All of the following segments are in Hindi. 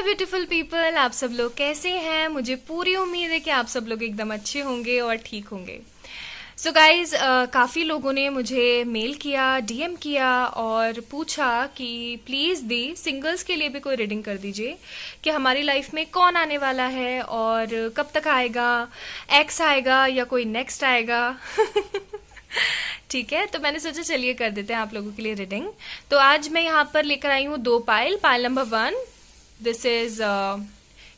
माय ब्यूटीफुल पीपल, आप सब लोग कैसे हैं। मुझे पूरी उम्मीद है कि आप सब लोग एकदम अच्छे होंगे और ठीक होंगे। सो गाइज, काफ़ी लोगों ने मुझे मेल किया, डीएम किया और पूछा कि प्लीज़ दी सिंगल्स के लिए भी कोई रीडिंग कर दीजिए कि हमारी लाइफ में कौन आने वाला है और कब तक आएगा, एक्स आएगा या कोई नेक्स्ट आएगा। ठीक है, तो मैंने सोचा चलिए कर देते हैं आप लोगों के लिए रीडिंग। तो आज मैं यहाँ पर लेकर आई हूँ 2 pile. Pile number 1, this is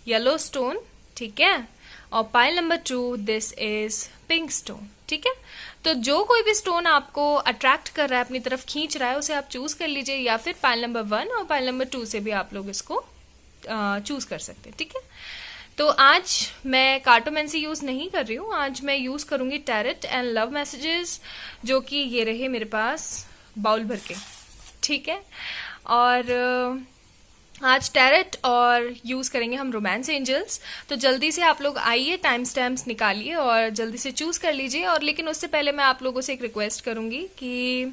yellow stone, ठीक है, और pile number 2, this is pink stone, ठीक है। तो जो कोई भी स्टोन आपको अट्रैक्ट कर रहा है, अपनी तरफ खींच रहा है, उसे आप चूज कर लीजिए, या फिर पाइल नंबर 1 और पाइल नंबर 2 से भी आप लोग इसको चूज कर सकते हैं, ठीक है। तो आज मैं कार्टोमेंसी यूज नहीं कर रही हूँ, आज मैं यूज करूंगी टैरेट एंड लव मैसेजेस, जो कि ये रहे मेरे पास बाउल भर के, ठीक है। और आज टैरेट और यूज करेंगे हम रोमांस एंजल्स। तो जल्दी से आप लोग आइए, टाइम स्टैम्प्स निकालिए और जल्दी से चूज कर लीजिए। और लेकिन उससे पहले मैं आप लोगों से एक रिक्वेस्ट करूंगी कि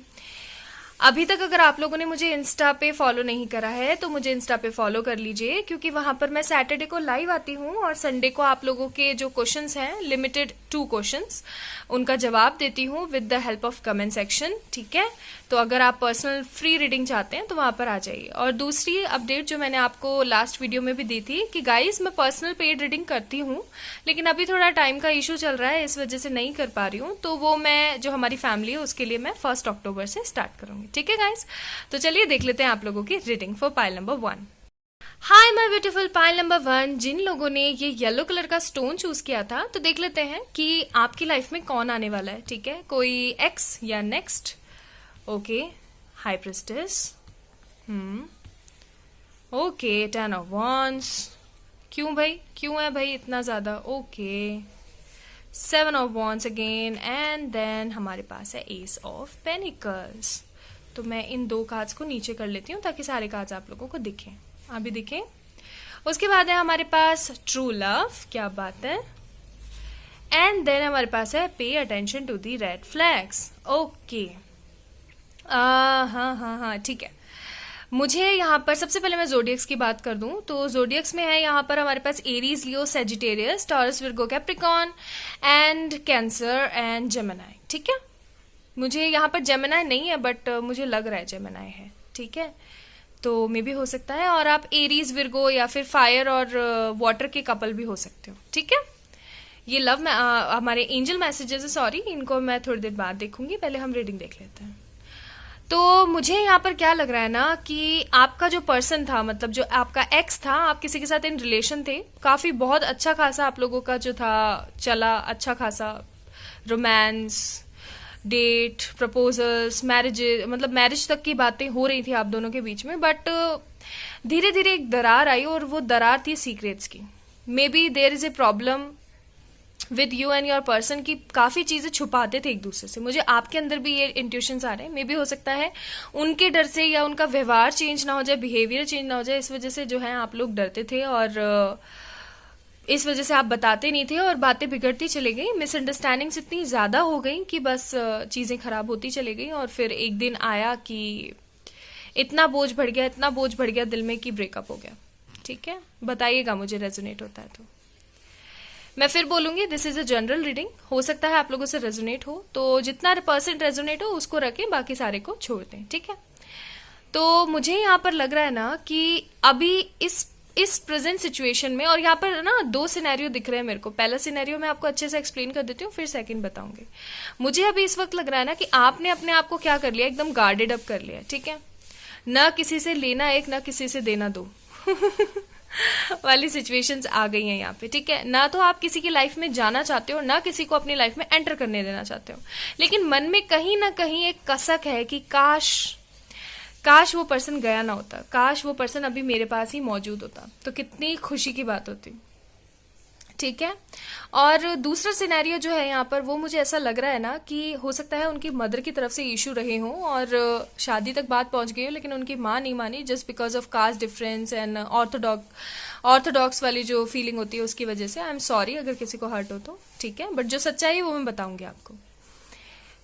अभी तक अगर आप लोगों ने मुझे इंस्टा पे फॉलो नहीं करा है तो मुझे इंस्टा पे फॉलो कर लीजिए, क्योंकि वहां पर मैं सैटरडे को लाइव आती हूँ और संडे को आप लोगों के जो क्वेश्चंस हैं, लिमिटेड 2 क्वेश्चंस, उनका जवाब देती हूँ with the help of comment section, ठीक है। तो अगर आप पर्सनल फ्री रीडिंग चाहते हैं तो वहां पर आ जाइए। और दूसरी अपडेट जो मैंने आपको लास्ट वीडियो में भी दी थी कि गाइज मैं पर्सनल पेड रीडिंग करती हूँ, लेकिन अभी थोड़ा टाइम का इशू चल रहा है, इस वजह से नहीं कर पा रही हूँ। तो वो मैं जो हमारी फैमिली है उसके लिए मैं 1 अक्टूबर से स्टार्ट करूंगी, ठीक है गाइज। तो चलिए देख लेते हैं आप लोगों की reading for pile number 1। Hi my beautiful pile number 1, जिन लोगों ने ये येलो कलर का स्टोन चूज किया था, तो देख लेते हैं कि आपकी लाइफ में कौन आने वाला है, ठीक है। कोई एक्स या next. Okay, high priestess, okay, 10 of wands, क्यों भाई, क्यों है भाई इतना ज्यादा। Okay, 7 of wands again, and then हमारे पास है एस ऑफ पेनिकल्स। तो मैं इन 2 कार्ड्स को नीचे कर लेती हूँ ताकि सारे कार्ड्स आप लोगों को दिखें, अभी दिखें। उसके बाद है हमारे पास ट्रू लव, क्या बात है। एंड देन हमारे पास है pay attention to the red flags. Okay, हाँ, ठीक है। मुझे यहाँ पर सबसे पहले मैं जोडियक्स की बात कर दूं तो जोडियक्स में है यहाँ पर हमारे पास Aries, Leo, Sagittarius, Taurus, Virgo, Capricorn and Cancer and Gemini, ठीक है। मुझे यहाँ पर जेमिनी नहीं है, बट मुझे लग रहा है जेमिनी है, ठीक है। तो मे भी हो सकता है, और आप एरीज, विर्गो या फिर फायर और वाटर के कपल भी हो सकते हो, ठीक है। ये लव में हमारे एंजल मैसेजेस है, सॉरी, इनको मैं थोड़ी देर बाद देखूंगी, पहले हम रीडिंग देख लेते हैं। तो मुझे यहाँ पर क्या लग रहा है ना कि आपका जो पर्सन था, मतलब जो आपका एक्स था, आप किसी के साथ इन रिलेशन थे, काफी बहुत अच्छा खासा आप लोगों का जो था चला, अच्छा खासा रोमांस, डेट, प्रपोजल्स, मैरिजेस, मतलब मैरिज तक की बातें हो रही थी आप दोनों के बीच में। बट धीरे धीरे एक दरार आई और वो दरार थी सीक्रेट्स की। Maybe there is a problem with you and your person की काफी चीजें छुपाते थे एक दूसरे से। मुझे आपके अंदर भी ये इंट्यूशंस आ रहे हैं। मे बी हो सकता है उनके डर से या उनका व्यवहार चेंज ना हो जाए, बिहेवियर चेंज ना हो जाए, इस वजह से जो है आप लोग डरते थे और इस वजह से आप बताते नहीं थे और बातें बिगड़ती चली गई, मिसअंडरस्टैंडिंग्स इतनी ज्यादा हो गई कि बस चीजें खराब होती चली गई। और फिर एक दिन आया कि इतना बोझ बढ़ गया, इतना बोझ बढ़ गया दिल में कि ब्रेकअप हो गया, ठीक है। बताइएगा मुझे रेजोनेट होता है तो। मैं फिर बोलूंगी, this is a general reading, हो सकता है आप लोगों से रेजोनेट हो, तो जितना % रेजोनेट हो उसको रखें, बाकी सारे को छोड़ दें, ठीक है। तो मुझे यहाँ पर लग रहा है ना कि अभी इस प्रेजेंट सिचुएशन में, और यहाँ पर ना 2 सिनेरियो दिख रहे हैं मेरे को। पहला सिनेरियो मैं आपको अच्छे से एक्सप्लेन कर देती हूँ, फिर सेकंड बताऊंगी। मुझे अभी इस वक्त लग रहा है ना कि आपने अपने आप को क्या कर लिया, एकदम गार्डेड अप कर लिया, ठीक है। ना किसी से लेना एक, ना किसी से देना 2 वाली सिचुएशंस आ गई हैं यहाँ पे, ठीक है। ना तो आप किसी की लाइफ में जाना चाहते हो, ना किसी को अपनी लाइफ में एंटर करने देना चाहते हो, लेकिन मन में कहीं ना कहीं एक कसक है कि काश वो पर्सन गया ना होता, काश वो पर्सन अभी मेरे पास ही मौजूद होता, तो कितनी खुशी की बात होती, ठीक है। और दूसरा सिनेरियो जो है यहाँ पर, वो मुझे ऐसा लग रहा है ना कि हो सकता है उनकी मदर की तरफ से इशू रहे हों और शादी तक बात पहुंच गई हो, लेकिन उनकी माँ नहीं मानी, just because of caste difference and orthodox वाली जो फीलिंग होती है उसकी वजह से। आई एम सॉरी अगर किसी को हर्ट हो तो, ठीक है, बट जो सच्चाई है वो मैं बताऊंगी आपको।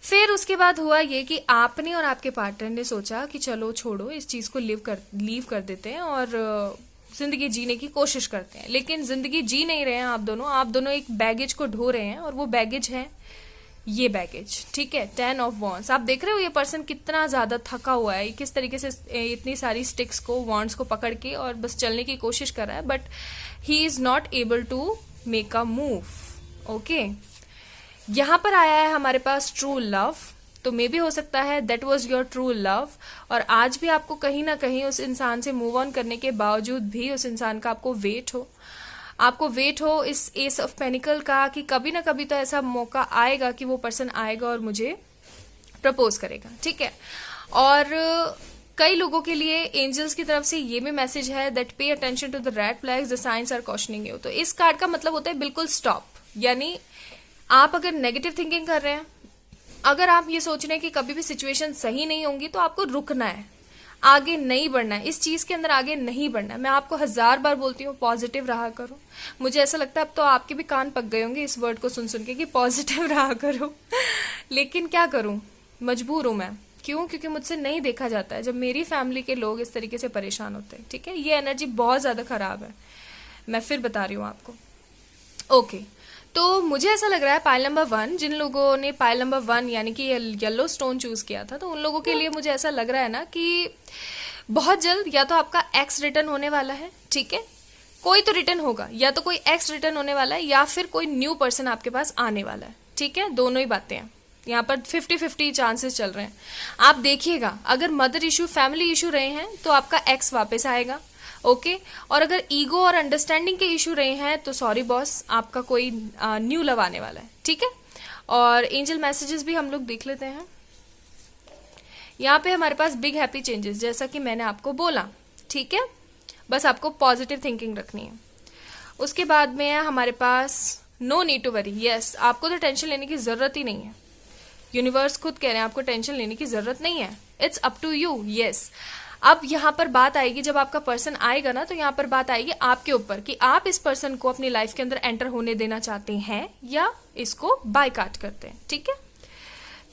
फिर उसके बाद हुआ ये कि आपने और आपके पार्टनर ने सोचा कि चलो छोड़ो, इस चीज को लीव कर देते हैं और जिंदगी जीने की कोशिश करते हैं, लेकिन जिंदगी जी नहीं रहे हैं आप दोनों एक बैगेज को ढो रहे हैं, और वो बैगेज है ये बैगेज, ठीक है। 10 ऑफ वॉन्ड्स, आप देख रहे हो ये पर्सन कितना ज्यादा थका हुआ है, किस तरीके से इतनी सारी स्टिक्स को, वॉन्ड्स को पकड़ के और बस चलने की कोशिश कर रहा है, but he is not able to make a move. Okay, यहां पर आया है हमारे पास ट्रू लव, तो मे भी हो सकता है that was your true love, और आज भी आपको कहीं ना कहीं उस इंसान से मूव ऑन करने के बावजूद भी उस इंसान का आपको वेट हो इस एस ऑफ पेनिकल का, कि कभी ना कभी तो ऐसा मौका आएगा कि वो पर्सन आएगा और मुझे प्रपोज करेगा, ठीक है। और कई लोगों के लिए एंजल्स की तरफ से ये भी मैसेज है that pay attention to the red flags, the signs are cautioning you. तो इस कार्ड का मतलब होता है बिल्कुल स्टॉप, यानी आप अगर नेगेटिव थिंकिंग कर रहे हैं, अगर आप ये सोच रहे हैं कि कभी भी सिचुएशन सही नहीं होंगी, तो आपको रुकना है, आगे नहीं बढ़ना है, इस चीज के अंदर आगे नहीं बढ़ना है। मैं आपको 1000 बार बोलती हूँ पॉजिटिव रहा करो। मुझे ऐसा लगता है अब तो आपके भी कान पक गए होंगे इस वर्ड को सुन सुन के कि पॉजिटिव रहा करो लेकिन क्या करूं, मजबूर हूं मैं। क्यों? क्योंकि मुझसे नहीं देखा जाता है जब मेरी फैमिली के लोग इस तरीके से परेशान होते हैं, ठीक है। ये एनर्जी बहुत ज्यादा खराब है, मैं फिर बता रही हूँ आपको। ओके, तो मुझे ऐसा लग रहा है पाइल नंबर 1, जिन लोगों ने पाइल नंबर 1 यानी कि येलो स्टोन चूज किया था, तो उन लोगों के लिए मुझे ऐसा लग रहा है ना कि बहुत जल्द या तो आपका एक्स रिटर्न होने वाला है, ठीक है, कोई तो रिटर्न होगा, या तो कोई एक्स रिटर्न होने वाला है या फिर कोई न्यू पर्सन आपके पास आने वाला है, ठीक है। दोनों ही बातें हैं यहाँ पर, 50-50 चांसेस चल रहे हैं। आप देखिएगा, अगर मदर इशू, फैमिली इशू रहे हैं तो आपका एक्स वापस आएगा, ओके। और अगर ईगो और अंडरस्टैंडिंग के इशू रहे हैं तो सॉरी बॉस, आपका कोई न्यू लव आने वाला है, ठीक है। और एंजल मैसेजेस भी हम लोग देख लेते हैं। यहाँ पे हमारे पास बिग हैप्पी चेंजेस, जैसा कि मैंने आपको बोला, ठीक है, बस आपको पॉजिटिव थिंकिंग रखनी है। उसके बाद में है हमारे पास no need to worry, yes, आपको तो टेंशन लेने की जरूरत ही नहीं है। यूनिवर्स खुद कह रहे हैं आपको टेंशन लेने की जरूरत नहीं है, it's up to you, yes. अब यहाँ पर बात आएगी, जब आपका पर्सन आएगा ना, तो यहाँ पर बात आएगी आपके ऊपर कि आप इस पर्सन को अपनी लाइफ के अंदर एंटर होने देना चाहते हैं या इसको बायकाट करते हैं, ठीक है।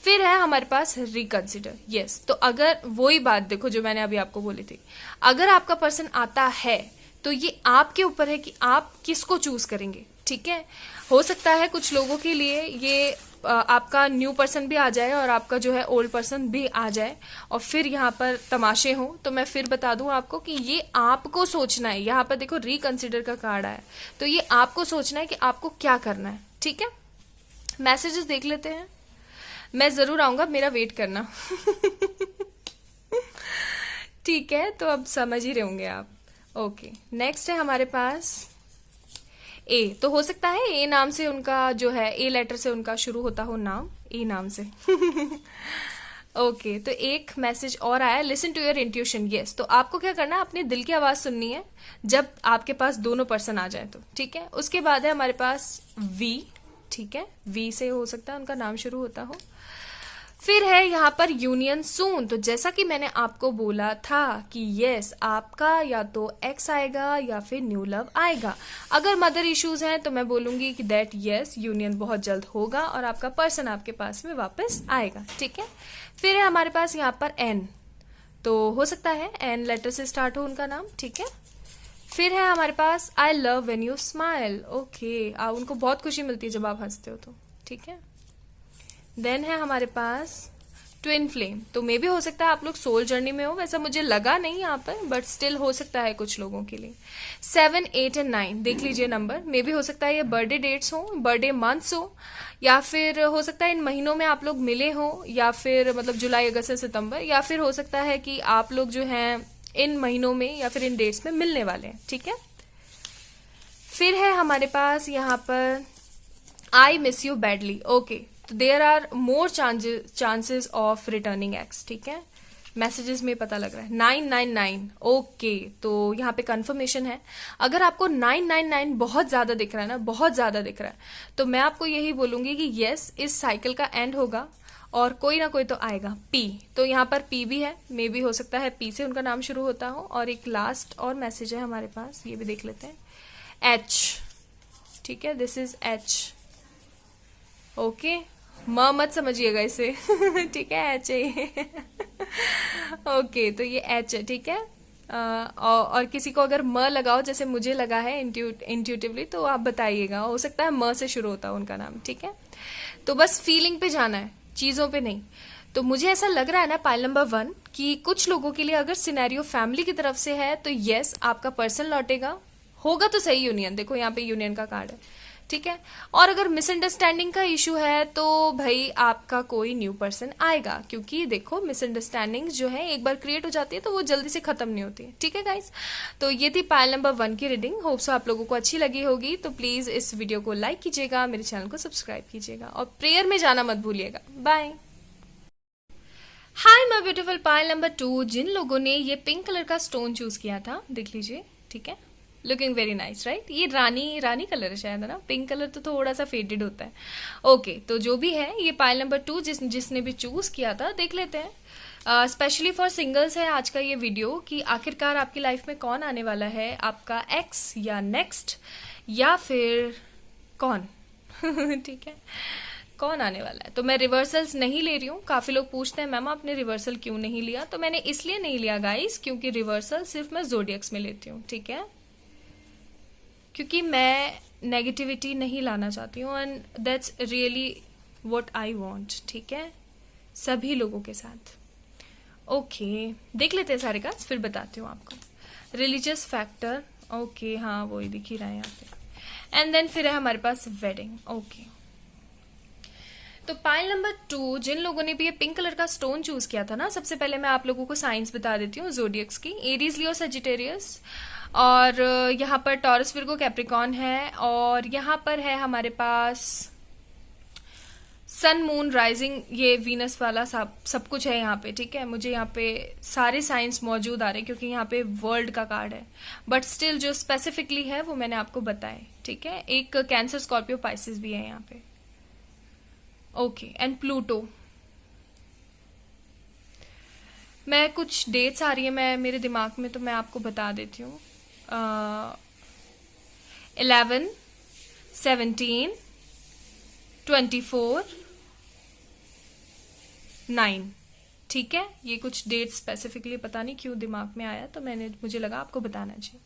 फिर है हमारे पास रिकंसिडर, यस। तो अगर वही बात देखो जो मैंने अभी आपको बोली थी, अगर आपका पर्सन आता है तो ये आपके ऊपर है कि आप किसको चूज करेंगे, ठीक है। हो सकता है कुछ लोगों के लिए ये आपका न्यू पर्सन भी आ जाए और आपका जो है ओल्ड पर्सन भी आ जाए और फिर यहाँ पर तमाशे हो। तो मैं फिर बता दूं आपको कि ये आपको सोचना है। यहाँ पर देखो रिकंसिडर का कार्ड आया, तो ये आपको सोचना है कि आपको क्या करना है, ठीक है। मैसेजेस देख लेते हैं, मैं जरूर आऊंगा, मेरा वेट करना ठीक है, तो अब समझ ही रहे होंगे आप। ओके, नेक्स्ट है हमारे पास ए। तो हो सकता है ए नाम से उनका जो है, ए लेटर से उनका शुरू होता हो नाम, ए नाम से ओके, तो एक मैसेज और आया, listen to your intuition, yes. तो आपको क्या करना है, अपने दिल की आवाज सुननी है जब आपके पास दोनों पर्सन आ जाए तो, ठीक है। उसके बाद है हमारे पास वी, ठीक है, वी से हो सकता है उनका नाम शुरू होता हो। फिर है यहाँ पर यूनियन सून। तो जैसा कि मैंने आपको बोला था कि यस, आपका या तो एक्स आएगा या फिर न्यू लव आएगा। अगर मदर इश्यूज हैं तो मैं बोलूंगी कि दैट यस, यूनियन बहुत जल्द होगा और आपका पर्सन आपके पास में वापस आएगा, ठीक है। फिर है हमारे पास यहाँ पर एन, तो हो सकता है एन लेटर से स्टार्ट हो उनका नाम, ठीक है। फिर है हमारे पास I love when you smile, okay, उनको बहुत खुशी मिलती है जब आप हंसते हो तो, ठीक है। देन है हमारे पास ट्विन फ्लेम। तो मे भी हो सकता है आप लोग सोल जर्नी में हो, वैसा मुझे लगा नहीं यहाँ पर, बट स्टिल हो सकता है कुछ लोगों के लिए। 7, 8 और 9 देख लीजिए नंबर, मे भी हो सकता है ये बर्थडे डेट्स हो, बर्थडे मंथ्स हो, या फिर हो सकता है इन महीनों में आप लोग मिले हो, या फिर मतलब जुलाई, अगस्त से सितंबर, या फिर हो सकता है कि आप लोग जो हैं इन महीनों में या फिर इन डेट्स में मिलने वाले हैं, ठीक है। फिर है हमारे पास यहाँ पर I miss you badly, okay, तो there are more chances of returning ex, ठीक है। मैसेजेस में पता लग रहा है 999, ओके, तो यहाँ पे कंफर्मेशन है। अगर आपको 999 बहुत ज्यादा दिख रहा है ना, बहुत ज्यादा दिख रहा है, तो मैं आपको यही बोलूंगी कि यस, इस साइकिल का एंड होगा और कोई ना कोई तो आएगा। पी, तो यहाँ पर पी भी है, मे भी हो सकता है पी से उनका नाम शुरू होता हो। और एक लास्ट और मैसेज है हमारे पास, ये भी देख लेते हैं, एच, ठीक है, दिस इज एच, ओके, मत समझिएगा इसे ठीक है, एच है ओके, तो ये एच है, ठीक है। और किसी को अगर म लगाओ जैसे मुझे लगा है इंट्यूटिवली, तो आप बताइएगा, हो सकता है म से शुरू होता है उनका नाम, ठीक है। तो बस फीलिंग पे जाना है, चीजों पे नहीं। तो मुझे ऐसा लग रहा है ना पाइल नंबर 1 कि कुछ लोगों के लिए अगर सिनेरियो फैमिली की तरफ से है तो यस, आपका पर्सन लौटेगा, होगा तो सही यूनियन, देखो यहाँ पे यूनियन का कार्ड है, ठीक है। और अगर मिसअंडरस्टैंडिंग का इशू है तो भाई आपका कोई न्यू पर्सन आएगा, क्योंकि देखो मिसअंडरस्टैंडिंग जो है एक बार क्रिएट हो जाती है तो वो जल्दी से खत्म नहीं होती है, ठीक है गाइस। तो ये थी पाइल नंबर 1 की रीडिंग। होप सो आप लोगों को अच्छी लगी होगी। तो प्लीज इस वीडियो को लाइक कीजिएगा, मेरे चैनल को सब्सक्राइब कीजिएगा और प्रेयर में जाना मत भूलिएगा। Bye. Hi my beautiful pile number 2, जिन लोगों ने ये पिंक कलर का स्टोन चूज किया था देख लीजिए, ठीक है। Looking very nice right. ये रानी रानी कलर है शायद, है ना। पिंक कलर तो थोड़ा सा फेडेड होता है। ओके, तो जो भी है ये पाइल नंबर 2 जिसने भी चूज किया था देख लेते हैं। स्पेशली फॉर सिंगल्स है आज का ये वीडियो कि आखिरकार आपकी लाइफ में कौन आने वाला है, आपका एक्स या नेक्स्ट या फिर कौन ठीक है, कौन आने वाला है। तो मैं रिवर्सल्स नहीं ले रही हूँ। काफी लोग पूछते हैं मैम आपने रिवर्सल क्यों नहीं लिया, तो मैंने इसलिए नहीं लिया गाइस क्योंकि रिवर्सल सिर्फ मैं जोडियक्स में लेती हूँ, ठीक है। क्योंकि मैं नेगेटिविटी नहीं लाना चाहती हूँ and that's really what I want, ठीक है, सभी लोगों के साथ। ओके, देख लेते हैं सारे कार्ड्स फिर बताती हूँ आपको। रिलीजियस फैक्टर, ओके, हाँ वो ही दिख ही रहा है यहाँ पे। एंड देन फिर है हमारे पास वेडिंग। ओके, तो पाइल नंबर 2 जिन लोगों ने भी ये पिंक कलर का स्टोन चूज किया था ना, सबसे पहले मैं आप लोगों को साइंस बता देती हूँ जोडियक्स की। एरीज, लियो, सजिटेरियस, और यहाँ पर टॉरस, विर्गो, कैप्रिकॉन है, और यहाँ पर है हमारे पास सन, मून, राइजिंग, ये वीनस वाला सब कुछ है यहाँ पे, ठीक है। मुझे यहाँ पे सारे साइंस मौजूद आ रहे हैं क्योंकि यहाँ पे वर्ल्ड का कार्ड है, बट स्टिल जो स्पेसिफिकली है वो मैंने आपको बताए, ठीक है। एक कैंसर, स्कॉर्पियो, पाइसिस भी है यहाँ पे। Okay, and Pluto. मैं कुछ डेट्स आ रही है मैं मेरे दिमाग में, तो मैं आपको बता देती हूँ। 11, 17, 24, 9, ठीक है। ये कुछ डेट्स स्पेसिफिकली पता नहीं क्यों दिमाग में आया, तो मुझे लगा आपको बताना चाहिए।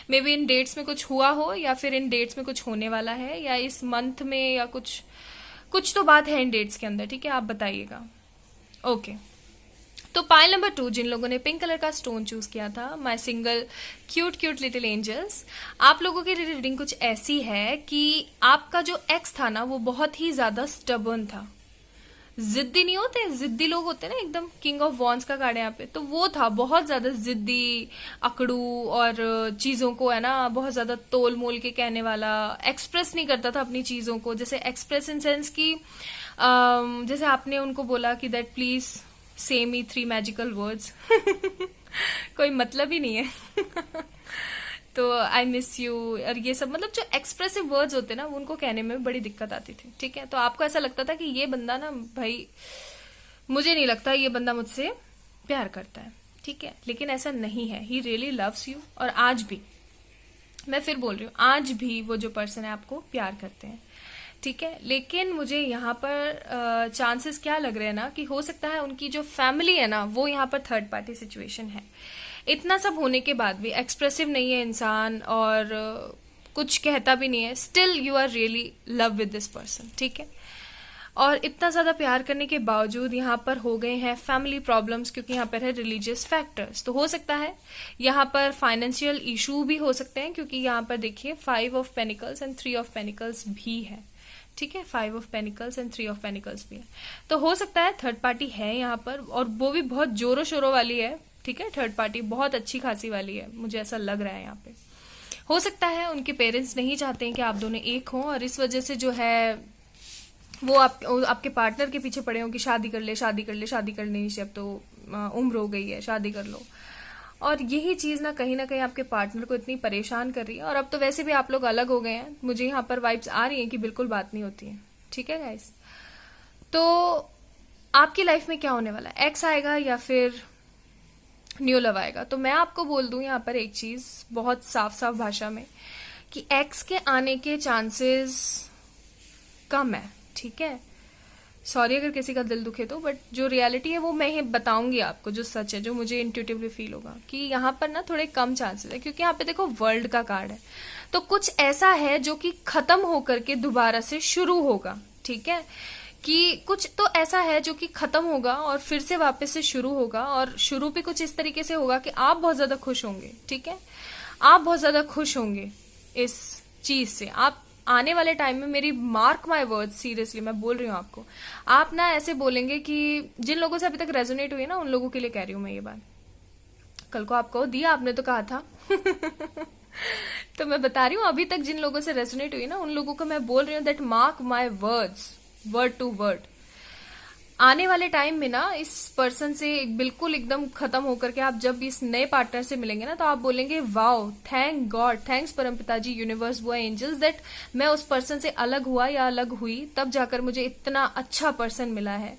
मे बी इन डेट्स में कुछ हुआ हो या फिर इन डेट्स में कुछ होने वाला है, या इस मंथ में, या कुछ तो बात है इन डेट्स के अंदर, ठीक है, आप बताइएगा। ओके, तो पाइल नंबर 2 जिन लोगों ने पिंक कलर का स्टोन चूज किया था, my single cute cute little angels, आप लोगों की रीडिंग कुछ ऐसी है कि आपका जो एक्स था ना वो बहुत ही ज्यादा स्टबर्न था। जिद्दी नहीं होते, जिद्दी लोग होते हैं ना एकदम। किंग ऑफ वॉन्स का कार्ड है यहाँ पे, तो वो था बहुत ज्यादा जिद्दी, अकड़ू, और चीजों को है ना बहुत ज्यादा तोल मोल के कहने वाला, एक्सप्रेस नहीं करता था अपनी चीजों को। जैसे एक्सप्रेस इन सेंस की जैसे आपने उनको बोला कि दैट प्लीज से मी 3 मैजिकल वर्ड्स कोई मतलब ही नहीं है तो आई मिस यू और ये सब, मतलब जो एक्सप्रेसिव वर्ड्स होते हैं ना उनको कहने में बड़ी दिक्कत आती थी, ठीक है। तो आपको ऐसा लगता था कि ये बंदा ना, भाई मुझे नहीं लगता ये बंदा मुझसे प्यार करता है, ठीक है, लेकिन ऐसा नहीं है। ही रियली लव्स यू, और आज भी, मैं फिर बोल रही हूँ, आज भी वो जो पर्सन है आपको प्यार करते हैं, ठीक है। लेकिन मुझे यहाँ पर चांसेस क्या लग रहे हैं ना कि हो सकता है उनकी जो फैमिली है ना वो यहाँ पर थर्ड पार्टी सिचुएशन है। इतना सब होने के बाद भी एक्सप्रेसिव नहीं है इंसान, और कुछ कहता भी नहीं है, still you are really love with this person, ठीक है। और इतना ज्यादा प्यार करने के बावजूद यहाँ पर हो गए हैं फैमिली प्रॉब्लम्स, क्योंकि यहाँ पर है रिलीजियस फैक्टर्स। तो हो सकता है यहाँ पर फाइनेंशियल इशू भी हो सकते हैं, क्योंकि यहाँ पर देखिए 5 of pentacles and 3 of pentacles भी है, ठीक है। 5 of pentacles and 3 of pentacles भी है, तो हो सकता है थर्ड पार्टी है यहाँ पर, और वो भी बहुत जोरों शोरों वाली है, ठीक है। थर्ड पार्टी बहुत अच्छी खासी वाली है, मुझे ऐसा लग रहा है यहाँ पे। हो सकता है उनके पेरेंट्स नहीं चाहते हैं कि आप दोनों एक हों, और इस वजह से जो है वो आपके पार्टनर के पीछे पड़े हो कि शादी कर ले, शादी कर ले, शादी करनी चाहिए, अब तो उम्र हो गई है, शादी कर लो। और यही चीज ना कहीं आपके पार्टनर को इतनी परेशान कर रही है। और अब तो वैसे भी आप लोग अलग हो गए हैं, मुझे यहाँ पर वाइब्स आ रही हैं कि बिल्कुल बात नहीं होती है, ठीक है गाइस। तो आपकी लाइफ में क्या होने वाला है, एक्स आएगा या फिर न्यू लव आएगा? तो मैं आपको बोल दूं यहाँ पर एक चीज बहुत साफ साफ भाषा में कि एक्स के आने के चांसेस कम है, ठीक है। सॉरी अगर किसी का दिल दुखे तो, बट जो रियलिटी है वो मैं ही बताऊंगी आपको, जो सच है, जो मुझे इंट्यूटिवली फील होगा कि यहाँ पर ना थोड़े कम चांसेस है, क्योंकि यहाँ पे देखो वर्ल्ड का कार्ड है, तो कुछ ऐसा है जो कि खत्म होकर के दोबारा से शुरू होगा, ठीक है, कि कुछ तो ऐसा है जो कि खत्म होगा और फिर से वापस से शुरू होगा, और शुरू भी कुछ इस तरीके से होगा कि आप बहुत ज्यादा खुश होंगे, ठीक है, आप बहुत ज्यादा खुश होंगे इस चीज से। आप आने वाले टाइम में, मेरी मार्क माय वर्ड, सीरियसली मैं बोल रही हूँ आपको, आप ना ऐसे बोलेंगे कि जिन लोगों से अभी तक रेजोनेट हुई ना, उन लोगों के लिए कह रही हूँ मैं ये बात, कल को आपको दिया, आपने तो कहा था तो मैं बता रही हूँ, अभी तक जिन लोगों से रेजोनेट हुई ना, उन लोगों को मैं बोल रही हूँ that mark my words, word to word, आने वाले टाइम में ना इस पर्सन से बिल्कुल एकदम खत्म होकर के आप जब इस नए पार्टनर से मिलेंगे ना, तो आप बोलेंगे वाओ, थैंक गॉड, थैंक्स परमपिता जी, यूनिवर्स, वो एंजल्स, दैट मैं उस पर्सन से अलग हुआ या अलग हुई, तब जाकर मुझे इतना अच्छा पर्सन मिला है,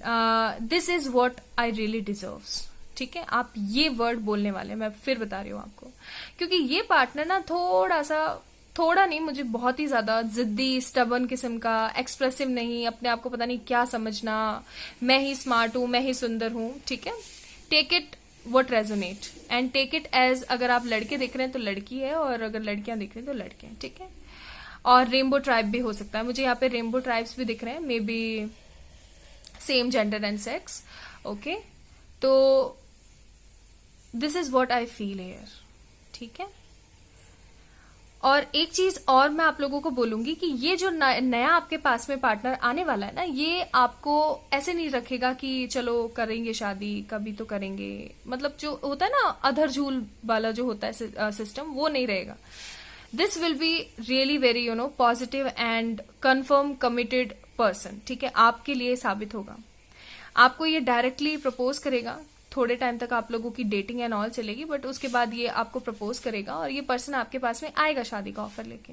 this is what I really deserves, ठीक है। आप ये वर्ड बोलने वाले, मैं फिर बता रही हूँ आपको, क्योंकि ये पार्टनर ना थोड़ा नहीं, मुझे बहुत ही ज्यादा जिद्दी, स्टबन किस्म का, एक्सप्रेसिव नहीं, अपने आप को पता नहीं क्या समझना, मैं ही स्मार्ट हूं, मैं ही सुंदर हूं, ठीक है। Take it what resonate and take it as, अगर आप लड़के देख रहे हैं तो लड़की है, और अगर लड़कियां देख रहे हैं तो लड़के हैं, ठीक है। और रेनबो ट्राइब भी हो सकता है, मुझे यहाँ पे रेनबो ट्राइब्स भी दिख रहे हैं, maybe same gender and sex, okay. तो this is what I feel here, ठीक है। और एक चीज और मैं आप लोगों को बोलूंगी कि ये जो नया आपके पास में पार्टनर आने वाला है ना, ये आपको ऐसे नहीं रखेगा कि चलो करेंगे शादी, कभी तो करेंगे, मतलब जो होता है ना अधर झूल वाला जो होता है सिस्टम, वो नहीं रहेगा। This will be really very positive and confirm committed person, ठीक है, आपके लिए साबित होगा। आपको ये डायरेक्टली प्रपोज करेगा, थोड़े टाइम तक आप लोगों की डेटिंग एंड ऑल चलेगी, बट उसके बाद ये आपको प्रपोज करेगा, और ये पर्सन आपके पास में आएगा शादी का ऑफर लेके।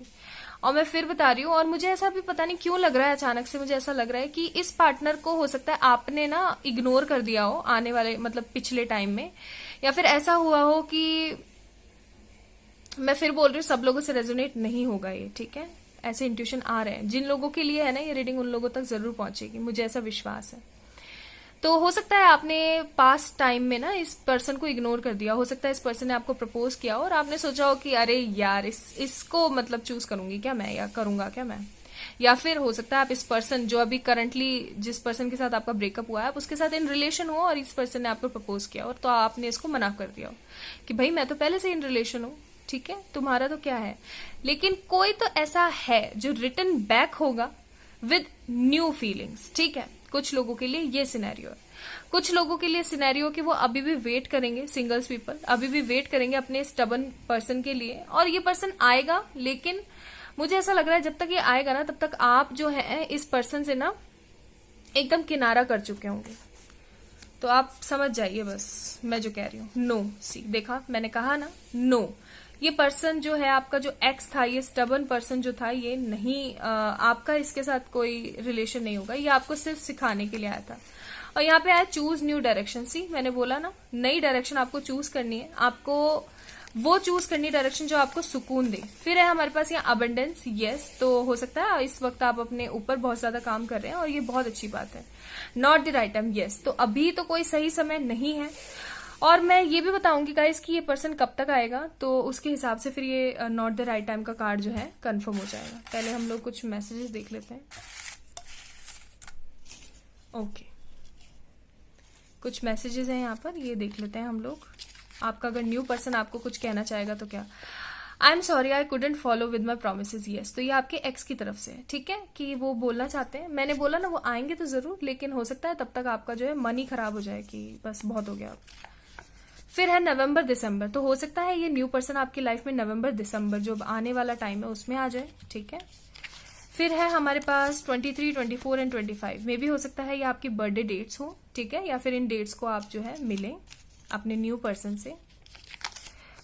और मैं फिर बता रही हूँ, और मुझे ऐसा भी पता नहीं क्यों लग रहा है, अचानक से मुझे ऐसा लग रहा है कि इस पार्टनर को हो सकता है आपने ना इग्नोर कर दिया हो आने वाले, मतलब पिछले टाइम में, या फिर ऐसा हुआ हो कि, मैं फिर बोल रही हूँ, सब लोगों से रेजोनेट नहीं होगा ये, ठीक है, ऐसे इंट्यूशन आ रहे हैं, जिन लोगों के लिए है ना ये रीडिंग, उन लोगों तक जरूर पहुंचेगी, मुझे ऐसा विश्वास है। तो हो सकता है आपने पास्ट टाइम में ना इस पर्सन को इग्नोर कर दिया, हो सकता है इस पर्सन ने आपको प्रपोज किया और आपने सोचा हो कि अरे यार इसको मतलब चूज करूंगी क्या मैं, या करूंगा क्या मैं, या फिर हो सकता है आप इस पर्सन जो अभी करंटली जिस पर्सन के साथ आपका ब्रेकअप हुआ है, आप उसके साथ इन रिलेशन हो और इस पर्सन ने आपको प्रपोज किया, और तो आपने इसको मना कर दिया हो कि भाई मैं तो पहले से इन रिलेशन हूं, ठीक है, तुम्हारा तो क्या है। लेकिन कोई तो ऐसा है जो रिटर्न बैक होगा विद न्यू फीलिंग्स, ठीक है। कुछ लोगों के लिए ये सिनेरियो है, कुछ लोगों के लिए सिनेरियो कि वो अभी भी वेट करेंगे, सिंगल्स पीपल अभी भी वेट करेंगे अपने स्टबन पर्सन के लिए, और ये पर्सन आएगा। लेकिन मुझे ऐसा लग रहा है जब तक ये आएगा ना, तब तक आप जो है इस पर्सन से ना एकदम किनारा कर चुके होंगे। तो आप समझ जाइए बस मैं जो कह रही हूँ। नो, सी देखा मैंने कहा ना, नो, ये पर्सन जो है आपका जो एक्स था, ये स्टबन पर्सन जो था, ये नहीं आपका इसके साथ कोई रिलेशन नहीं होगा, ये आपको सिर्फ सिखाने के लिए आया था। और यहाँ पे आया चूज न्यू डायरेक्शन, सी मैंने बोला ना नई डायरेक्शन आपको चूज करनी है, आपको वो चूज करनी डायरेक्शन जो आपको सुकून दे। फिर है हमारे पास यहाँ अबंडेंस, यस, तो हो सकता है इस वक्त आप अपने ऊपर बहुत ज्यादा काम कर रहे हैं और ये बहुत अच्छी बात है। Not the right time, yes, तो अभी तो कोई सही समय नहीं है। और मैं ये भी बताऊंगी गाइस कि ये पर्सन कब तक आएगा, तो उसके हिसाब से फिर ये नॉट द राइट टाइम का कार्ड जो है कंफर्म हो जाएगा। पहले हम लोग कुछ मैसेजेस देख लेते हैं। ओके, कुछ मैसेजेस हैं यहाँ पर, ये देख लेते हैं हम लोग। आपका अगर न्यू पर्सन आपको कुछ कहना चाहेगा तो क्या, I am sorry I couldn't follow with my promises, yes, तो ये आपके एक्स की तरफ से है, ठीक है, कि वो बोलना चाहते हैं। मैंने बोला ना वो आएंगे तो जरूर, लेकिन हो सकता है तब तक आपका जो है मन ही खराब हो जाए कि बस बहुत हो गया। फिर है नवंबर दिसंबर, तो हो सकता है ये न्यू पर्सन आपकी लाइफ में नवंबर दिसंबर जो आने वाला टाइम है उसमें आ जाए, ठीक है। फिर है हमारे पास 23, 24 एंड 25, में भी हो सकता है ये आपकी बर्थडे डेट्स हो, ठीक है, या फिर इन डेट्स को आप जो है मिलें अपने न्यू पर्सन से।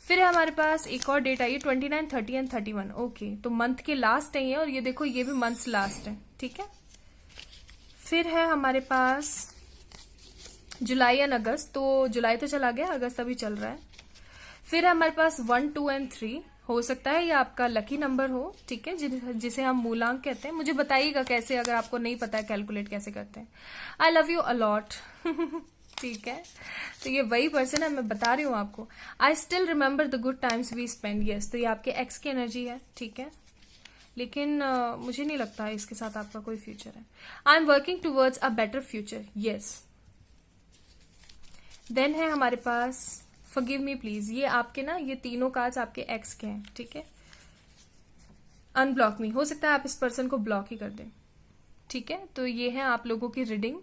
फिर है हमारे पास एक और डेट आई है 29, 30 एंड 31, ओके, तो मंथ के लास्ट है ये, और ये देखो ये भी मंथ लास्ट है, ठीक है। फिर है हमारे पास जुलाई एंड अगस्त, तो जुलाई तो चला गया, अगस्त अभी चल रहा है। फिर है हमारे पास 1, 2 एंड 3, हो सकता है ये आपका लकी नंबर हो, ठीक है, जिसे हम मूलांक कहते हैं। मुझे बताइएगा कैसे, अगर आपको नहीं पता है कैलकुलेट कैसे करते हैं। I love you a lot. ठीक है, तो ये वही पर्सन है, मैं बता रही हूँ आपको। I still remember the good times we spend. Yes, तो ये आपके एक्स की एनर्जी है, ठीक है, लेकिन मुझे नहीं लगता है इसके साथ आपका कोई फ्यूचर है। I am working towards a better future. Yes. Then है हमारे पास फॉरगिव मी प्लीज। ये आपके ना, ये तीनों कार्ड्स आपके एक्स के हैं, ठीक है। अनब्लॉक मी, हो सकता है आप इस पर्सन को ब्लॉक ही कर दें, ठीक है। तो ये है आप लोगों की रीडिंग।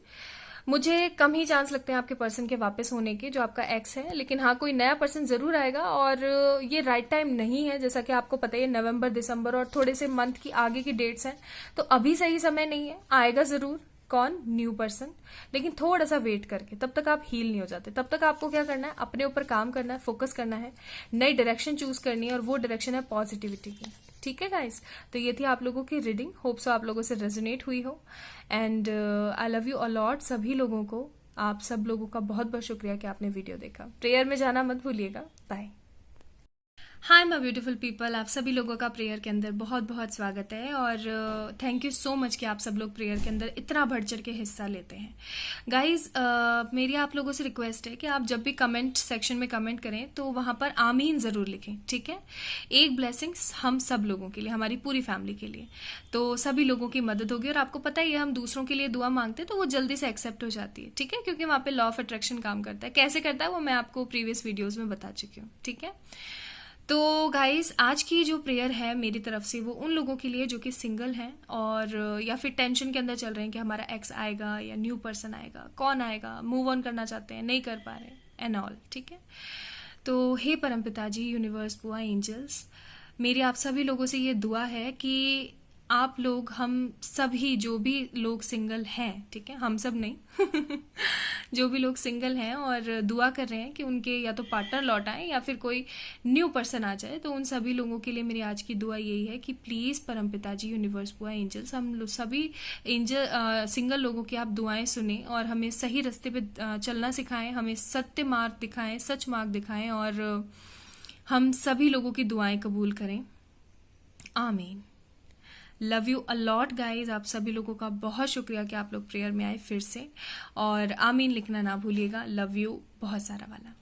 मुझे कम ही चांस लगते हैं आपके पर्सन के वापस होने के, जो आपका एक्स है, लेकिन हाँ, कोई नया पर्सन जरूर आएगा। और ये राइट टाइम नहीं है, जैसा कि आपको पता है नवंबर, दिसंबर और थोड़े से मंथ की आगे की डेट्स हैं, तो अभी सही समय नहीं है। आएगा जरूर, कौन? न्यू पर्सन, लेकिन थोड़ा सा वेट करके। तब तक आप हील नहीं हो जाते। तब तक आपको क्या करना है? अपने ऊपर काम करना है, फोकस करना है, नई डायरेक्शन चूज करनी है, और वो डायरेक्शन है पॉजिटिविटी की, ठीक है गाइस। तो ये थी आप लोगों की रीडिंग। होप सो आप लोगों से रेजोनेट हुई हो। And I love you a lot सभी लोगों को। आप सब लोगों का बहुत बहुत शुक्रिया कि आपने वीडियो देखा। प्रेयर में जाना मत भूलिएगा। Bye. Hi my beautiful people, आप सभी लोगों का प्रेयर के अंदर बहुत बहुत स्वागत है। और थैंक यू सो मच कि आप सब लोग प्रेयर के अंदर इतना बढ़ चढ़ के हिस्सा लेते हैं। गाइज, मेरी आप लोगों से रिक्वेस्ट है कि आप जब भी कमेंट सेक्शन में कमेंट करें तो वहां पर आमीन ज़रूर लिखें, ठीक है। एक ब्लेसिंग्स हम सब लोगों के लिए, हमारी पूरी फैमिली के लिए, तो सभी लोगों की मदद होगी। और आपको पता ही है, हम दूसरों के लिए दुआ मांगते हैं तो वो जल्दी से एक्सेप्ट हो जाती है, ठीक है, क्योंकि वहाँ पे लॉ ऑफ अट्रैक्शन काम करता है। कैसे करता है वो मैं आपको प्रीवियस वीडियोज़ में बता चुकी हूँ, ठीक है। तो गाइस, आज की जो प्रेयर है मेरी तरफ से, वो उन लोगों के लिए जो कि सिंगल हैं और या फिर टेंशन के अंदर चल रहे हैं कि हमारा एक्स आएगा या न्यू पर्सन आएगा, कौन आएगा, मूव ऑन करना चाहते हैं, नहीं कर पा रहे एंड ऑल, ठीक है। तो हे परमपिता जी, यूनिवर्स, बुआ, एंजल्स, मेरी आप सभी लोगों से ये दुआ है कि आप लोग, हम सभी जो भी लोग सिंगल हैं, ठीक है, हम सब नहीं जो भी लोग सिंगल हैं और दुआ कर रहे हैं कि उनके या तो पार्टनर लौट आए या फिर कोई न्यू पर्सन आ जाए, तो उन सभी लोगों के लिए मेरी आज की दुआ यही है कि प्लीज़ परमपिता जी, यूनिवर्स, बुआ, एंजल्स, हम लोग सभी एंजल सिंगल लोगों की आप दुआएं सुने और हमें सही रास्ते पे चलना सिखाएं, हमें सत्य मार्ग दिखाएं, सच मार्ग दिखाएं, और हम सभी लोगों की दुआएं कबूल करें। आमीन। Love you a lot guys. आप सभी लोगों का बहुत शुक्रिया कि आप लोग प्रेयर में आए फिर से, और आमीन लिखना ना भूलिएगा। लव यू बहुत सारा वाला।